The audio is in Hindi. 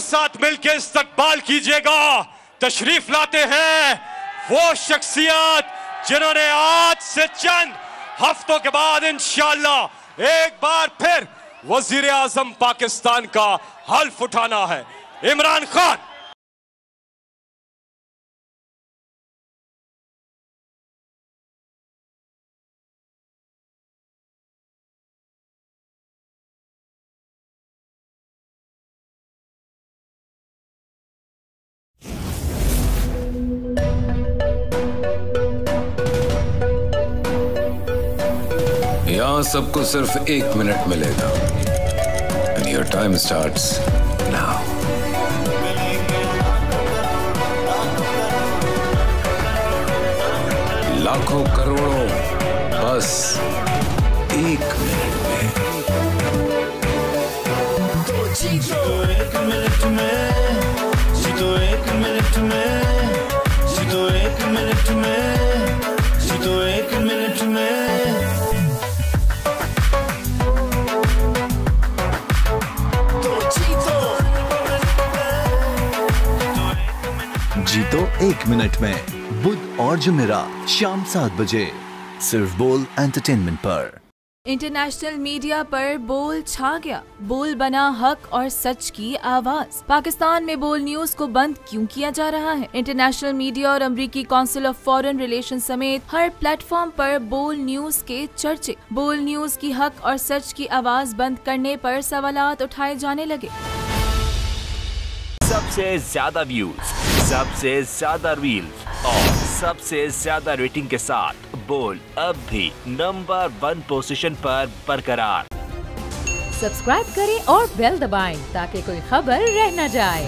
के साथ मिलकर इस्तकबाल कीजिएगा। तशरीफ लाते हैं वो शख्सियत जिन्होंने आज से चंद हफ्तों के बाद इंशाअल्लाह एक बार फिर वजीर आजम पाकिस्तान का हल्फ उठाना है, इमरान खान। यहां सबको सिर्फ 1 मिनट मिलेगा। And your time starts now. लाखों करोड़ों बस 1 मिनट में। जीतो 1 मिनट में, जीतो 1 मिनट में, जीतो 1 मिनट में, जीतो 1 मिनट में। जीतो 1 मिनट में बुध और जुमेरात शाम 7 बजे सिर्फ बोल एंटरटेनमेंट पर। इंटरनेशनल मीडिया पर बोल छा गया। बोल बना हक और सच की आवाज। पाकिस्तान में बोल न्यूज को बंद क्यों किया जा रहा है? इंटरनेशनल मीडिया और अमेरिकी काउंसिल ऑफ फॉरेन रिलेशन समेत हर प्लेटफॉर्म पर बोल न्यूज के चर्चे। बोल न्यूज की हक और सच की आवाज बंद करने पर सवालात उठाए जाने लगे। सबसे ज्यादा व्यूज, सबसे ज्यादा रील्स और सबसे ज्यादा रेटिंग के साथ बोल अब भी नंबर 1 पोजीशन पर बरकरार। सब्सक्राइब करें और बेल दबाएं ताकि कोई खबर रह न जाए।